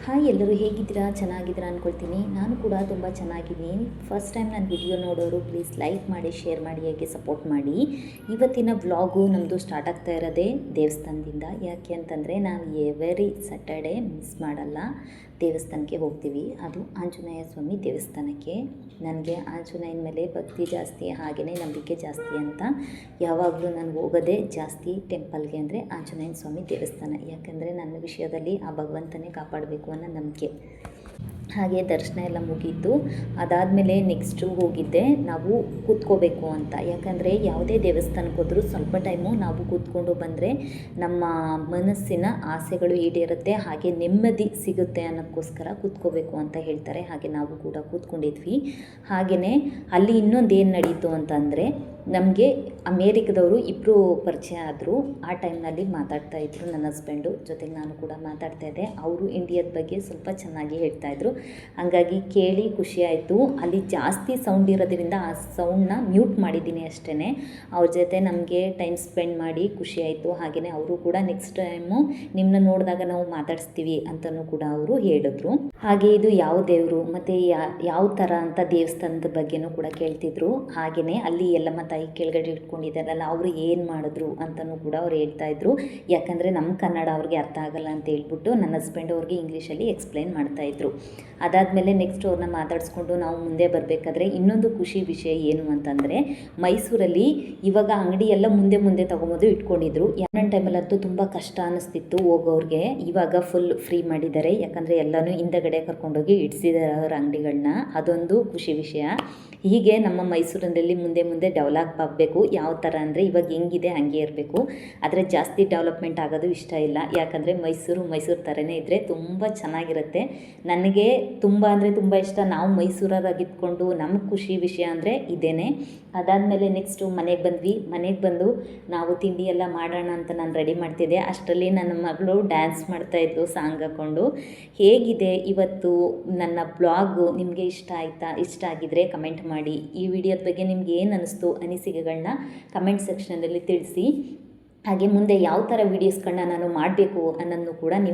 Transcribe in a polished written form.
Hi, ಎಲ್ಲರೂ ಹೇಗಿದ್ದೀರಾ? ಚೆನ್ನಾಗಿದ್ದೀರಾ ಅಂದ್ಕೊಳ್ತೀನಿ. ನಾನು ಕೂಡ ತುಂಬ ಚೆನ್ನಾಗಿದ್ದೀನಿ. ಫಸ್ಟ್ ಟೈಮ್ ನನ್ನ ವಿಡಿಯೋ ನೋಡೋರು ಪ್ಲೀಸ್ ಲೈಕ್ ಮಾಡಿ, ಶೇರ್ ಮಾಡಿ, ಹಾಗೆ ಸಪೋರ್ಟ್ ಮಾಡಿ. ಇವತ್ತಿನ ವ್ಲಾಗು ನಮ್ಮದು ಸ್ಟಾರ್ಟ್ ಆಗ್ತಾ ಇರೋದೇ ದೇವಸ್ಥಾನದಿಂದ. ಯಾಕೆ ಅಂತಂದರೆ ನಾವು ಎವರಿ ಸ್ಯಾಟರ್ಡೇ ಮಿಸ್ ಮಾಡಲ್ಲ, ದೇವಸ್ಥಾನಕ್ಕೆ ಹೋಗ್ತೀವಿ. ಅದು ಆಂಜನೇಯ ಸ್ವಾಮಿ ದೇವಸ್ಥಾನಕ್ಕೆ. ನನಗೆ ಆಂಜನೇಯನ ಮೇಲೆ ಭಕ್ತಿ ಜಾಸ್ತಿ, ಹಾಗೆಯೇ ನಂಬಿಕೆ ಜಾಸ್ತಿ ಅಂತ ಯಾವಾಗಲೂ ನಾನು ಹೋಗೋದೇ ಜಾಸ್ತಿ ಟೆಂಪಲ್ಗೆ ಅಂದರೆ ಆಂಜನೇಯ ಸ್ವಾಮಿ ದೇವಸ್ಥಾನ. ಯಾಕಂದರೆ ನನ್ನ ವಿಷಯದಲ್ಲಿ ಆ ಭಗವಂತನೇ ಕಾಪಾಡಬೇಕು ಅನ್ನೋ ನಂಬಿಕೆ. ಹಾಗೆ ದರ್ಶನ ಎಲ್ಲ ಮುಗೀತು. ಅದಾದಮೇಲೆ ನೆಕ್ಸ್ಟು ಹೋಗಿದ್ದೆ ನಾವು ಕೂತ್ಕೋಬೇಕು ಅಂತ. ಯಾಕಂದರೆ ಯಾವುದೇ ದೇವಸ್ಥಾನಕ್ಕೆ ಹೋದರೂ ಸ್ವಲ್ಪ ಟೈಮು ನಾವು ಕೂತ್ಕೊಂಡು ಬಂದರೆ ನಮ್ಮ ಮನಸ್ಸಿನ ಆಸೆಗಳು ಈಡೇರುತ್ತೆ, ಹಾಗೆ ನೆಮ್ಮದಿ ಸಿಗುತ್ತೆ ಅನ್ನೋಕ್ಕೋಸ್ಕರ ಕೂತ್ಕೋಬೇಕು ಅಂತ ಹೇಳ್ತಾರೆ. ಹಾಗೆ ನಾವು ಕೂಡ ಕೂತ್ಕೊಂಡಿದ್ವಿ. ಹಾಗೆಯೇ ಅಲ್ಲಿ ಇನ್ನೊಂದು ಏನು ನಡೀತು ಅಂತಂದರೆ, ನಮಗೆ ಅಮೇರಿಕದವರು ಇಬ್ಬರು ಪರಿಚಯ ಆದರು. ಆ ಟೈಮ್ನಲ್ಲಿ ಮಾತಾಡ್ತಾಯಿದ್ರು ನನ್ನ ಹಸ್ಬೆಂಡು ಜೊತೆಗೆ, ನಾನು ಕೂಡ ಮಾತಾಡ್ತಾಯಿದ್ದೆ. ಅವರು ಇಂಡಿಯಾದ ಬಗ್ಗೆ ಸ್ವಲ್ಪ ಚೆನ್ನಾಗಿ ಹೇಳ್ತಾಯಿದ್ರು. ಹಾಗಾಗಿ ಕೇಳಿ ಖುಷಿಯಾಯಿತು. ಅಲ್ಲಿ ಜಾಸ್ತಿ ಸೌಂಡ್ ಇರೋದ್ರಿಂದ ಆ ಸೌಂಡನ್ನ ಮ್ಯೂಟ್ ಮಾಡಿದ್ದೀನಿ ಅಷ್ಟೇ. ಅವ್ರ ಜೊತೆ ನಮಗೆ ಟೈಮ್ ಸ್ಪೆಂಡ್ ಮಾಡಿ ಖುಷಿಯಾಯಿತು. ಹಾಗೆಯೇ ಅವರು ಕೂಡ ನೆಕ್ಸ್ಟ್ ಟೈಮು ನಿಮ್ಮನ್ನ ನೋಡಿದಾಗ ನಾವು ಮಾತಾಡಿಸ್ತೀವಿ ಅಂತಲೂ ಕೂಡ ಅವರು ಹೇಳಿದ್ರು. ಹಾಗೆ ಇದು ಯಾವ ದೇವರು ಮತ್ತು ಯಾವ ಥರ ಅಂತ ದೇವಸ್ಥಾನದ ಬಗ್ಗೆನೂ ಕೂಡ ಕೇಳ್ತಿದ್ರು. ಹಾಗೆಯೇ ಅಲ್ಲಿ ಎಲ್ಲಮ್ಮ ತಾಯಿ ಕೆಳಗಡೆ ಇಟ್ಕೊಂಡಿದ್ದಾರಲ್ಲ, ಅವರು ಏನು ಮಾಡಿದ್ರು ಅಂತಲೂ ಕೂಡ ಅವ್ರು ಹೇಳ್ತಾಯಿದ್ರು. ಯಾಕಂದರೆ ನಮ್ಮ ಕನ್ನಡ ಅವ್ರಿಗೆ ಅರ್ಥ ಆಗಲ್ಲ ಅಂತ ಹೇಳ್ಬಿಟ್ಟು ನನ್ನ ಹಸ್ಬೆಂಡ್ ಅವ್ರಿಗೆ ಇಂಗ್ಲೀಷಲ್ಲಿ ಎಕ್ಸ್ಪ್ಲೈನ್ ಮಾಡ್ತಾಯಿದ್ರು. ಅದಾದಮೇಲೆ ನೆಕ್ಸ್ಟ್ ಅವ್ರನ್ನ ಮಾತಾಡಿಸ್ಕೊಂಡು ನಾವು ಮುಂದೆ ಬರಬೇಕಾದ್ರೆ ಇನ್ನೊಂದು ಖುಷಿ ವಿಷಯ ಏನು ಅಂತಂದರೆ, ಮೈಸೂರಲ್ಲಿ ಇವಾಗ ಅಂಗಡಿ ಎಲ್ಲ ಮುಂದೆ ತೊಗೊಂಬೋದು ಇಟ್ಕೊಂಡಿದ್ರು. ಒಂದೊಂದು ಟೈಮಲ್ಲಂತೂ ತುಂಬ ಕಷ್ಟ ಅನ್ನಿಸ್ತಿತ್ತು ಹೋಗೋರಿಗೆ. ಇವಾಗ ಫುಲ್ ಫ್ರೀ ಮಾಡಿದ್ದಾರೆ. ಯಾಕಂದರೆ ಎಲ್ಲನೂ ಹಿಂದಗಡೆ ಕರ್ಕೊಂಡೋಗಿ ಇಡಿಸಿದ್ದಾರೆ ಅವರ ಅಂಗಡಿಗಳನ್ನ. ಅದೊಂದು ಖುಷಿ ವಿಷಯ. ಹೀಗೆ ನಮ್ಮ ಮೈಸೂರಿನಲ್ಲಿ ಮುಂದೆ ಡೆವಲಪ್ ಆಗಬೇಕು. ಯಾವ ಥರ ಅಂದರೆ ಇವಾಗ ಹೆಂಗಿದೆ ಹಾಗೆ ಇರಬೇಕು, ಆದರೆ ಜಾಸ್ತಿ ಡೆವಲಪ್ಮೆಂಟ್ ಆಗೋದು ಇಷ್ಟ ಇಲ್ಲ. ಯಾಕಂದರೆ ಮೈಸೂರು ಥರನೇ ಇದ್ದರೆ ತುಂಬ ಚೆನ್ನಾಗಿರುತ್ತೆ. ನನಗೆ ತುಂಬ ಅಂದರೆ ತುಂಬ ಇಷ್ಟ. ನಾವು ಮೈಸೂರಾಗಿದ್ಕೊಂಡು ನಮಗೆ ಖುಷಿ ವಿಷಯ ಅಂದರೆ ಇದೇನೆ. ಅದಾದಮೇಲೆ ನೆಕ್ಸ್ಟು ಮನೆಗೆ ಬಂದು ನಾವು ತಿಂಡಿ ಎಲ್ಲ ಮಾಡೋಣ ಅಂತ ನಾನು ರೆಡಿ ಮಾಡ್ತಿದ್ದೆ. ಅಷ್ಟರಲ್ಲಿ ನನ್ನ ಮಗಳು ಡ್ಯಾನ್ಸ್ ಮಾಡ್ತಾಯಿದ್ದು ಸಾಂಗ್ ಹಾಕ್ಕೊಂಡು. ಹೇಗಿದೆ ಇವತ್ತು ನನ್ನ ಬ್ಲಾಗು? ನಿಮಗೆ ಇಷ್ಟ ಆಯಿತಾ? ಇಷ್ಟ ಆಗಿದ್ದರೆ ಕಮೆಂಟ್ ಮಾಡಿ. ಈ ವಿಡಿಯೋದ ಬಗ್ಗೆ ನಿಮ್ಗೆ ಏನು ಅನ್ನಿಸ್ತು ಅನಿಸಿಕೆಗಳನ್ನ ಕಮೆಂಟ್ ಸೆಕ್ಷನಲ್ಲಿ ತಿಳಿಸಿ. ಹಾಗೆ ಮುಂದೆ ಯಾವ ಥರ ವೀಡಿಯೋಸ್ಗಳನ್ನ ನಾನು ಮಾಡಬೇಕು ಅನ್ನೋದನ್ನು ಕೂಡ ನೀವು